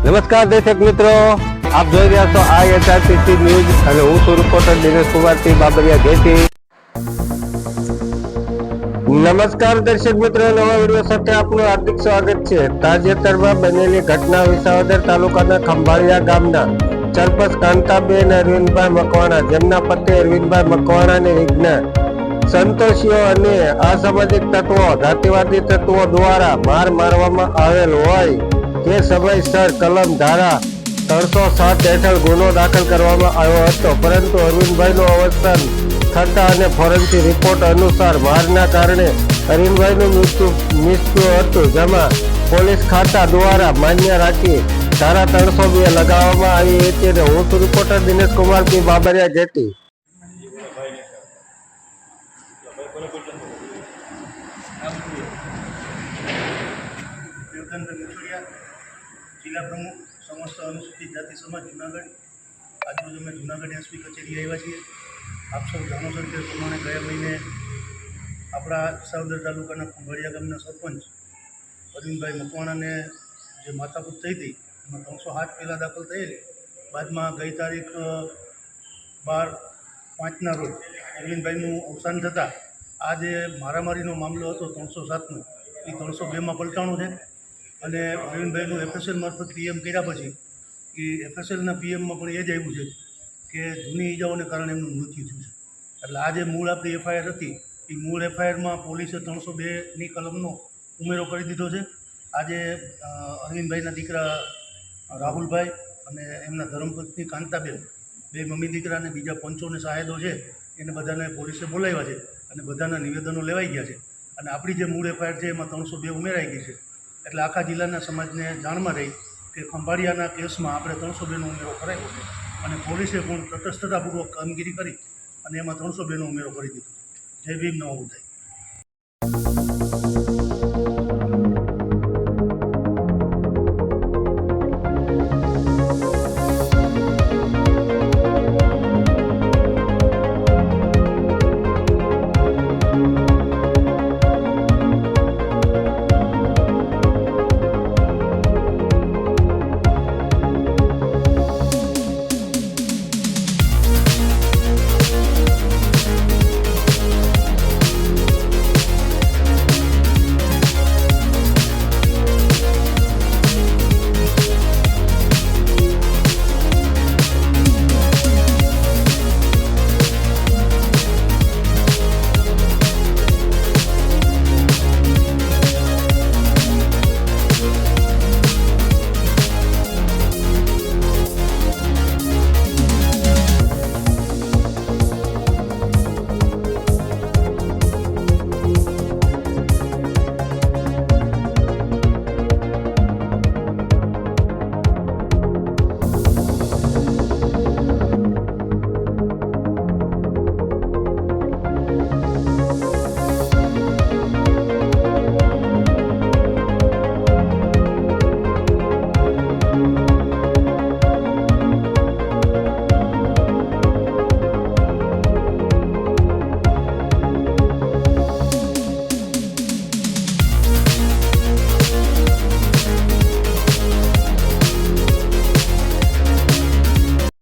નમસ્કાર દર્શક મિત્રો, આપ જોઈ રહ્યા છો IHRTC ન્યૂઝ અને હું છું રિપોર્ટર દિનેશ કુમારસિંહ બાબરિયા ઘેટી. નમસ્કાર દર્શક મિત્રો, નવા વિડીયો સાથે આપનું હાર્દિક સ્વાગત છે. તાજેતરમાં બનેલી ઘટના વિસાવદર તાલુકાના ખંભાળિયા ગામના સરપંચ કાંતાબેન અરવિંદભાઈ મકવાણા, જેમના પતિ અરવિંદભાઈ મકવાણાને વિજ્ઞાન સંતોષીઓ અને અસામાજિક તત્વો, જાતિવાદી તત્વો દ્વારા મારવામાં આવેલ હોય તે સમયસર કલમ ધારા 307 હેઠળ ગુનો દાખલ કરવામાં આવ્યો હતો, પરંતુ અરવિંદભાઈનું અવસાન થતા અને ફોરેન્સિક રિપોર્ટ અનુસાર મારના કારણે અરવિંદભાઈનું મૃત્યુ હતું, જેમાં પોલીસ ખાતા દ્વારા માન્ય રાખી ધારા 302 લગાવવામાં આવી હતી. અને હું છું રિપોર્ટર દિનેશ કુમારસિંહ બાબરિયા ઘેટી. જિલ્લા પ્રમુખ સમસ્ત અનુસૂચિત જાતિ સમાજ જુનાગઢ. આજરોજ અમે જુનાગઢ એસપી કચેરી આવ્યા છીએ. આપ સૌ જાણો છો તે પ્રમાણે ગયા મહિને આપણા વિસાવદર તાલુકાના ખંભાળિયા ગામના સરપંચ અરવિંદભાઈ મકવાણાને જે માથાકૂટ થઈ હતી એમાં 307 પહેલાં દાખલ થયેલી. બાદમાં ગઈ તારીખ 12/5ના રોજ અરવિંદભાઈનું અવસાન થતાં આ જે મારામારીનો મામલો હતો 307નો એ 302માં પલટાણો છે. અને અરવિંદભાઈનું FSL મારફત PM કર્યા પછી એ FSLના PMમાં પણ એ જ આવ્યું છે કે જૂની ઈજાઓને કારણે એમનું મૃત્યુ થયું છે. એટલે આ જે મૂળ આપણી FIR હતી એ મૂળ FIRમાં પોલીસે 302ની કલમનો ઉમેરો કરી દીધો છે. આજે અરવિંદભાઈના દીકરા રાહુલભાઈ અને એમના ધર્મપત્ની કાંતાબેન, બે મમ્મી દીકરા અને બીજા પંચોને સાહેદો છે, એને બધાને પોલીસે બોલાવ્યા છે અને બધાના નિવેદનો લેવાઈ ગયા છે. અને આપણી જે મૂળ FIR છે એમાં 302 ઉમેરાઈ ગઈ છે. એટલે આખા જિલ્લાના સમાજને જાણમાં રહી કે ખંભાળિયાના કેસમાં આપણે 302નો ઉમેરો કરાયો છે અને પોલીસે પણ તટસ્થતાપૂર્વક કામગીરી કરી અને એમાં 302નો ઉમેરો કરી દીધો. જય ભીમ, નમો બુદ્ધાય.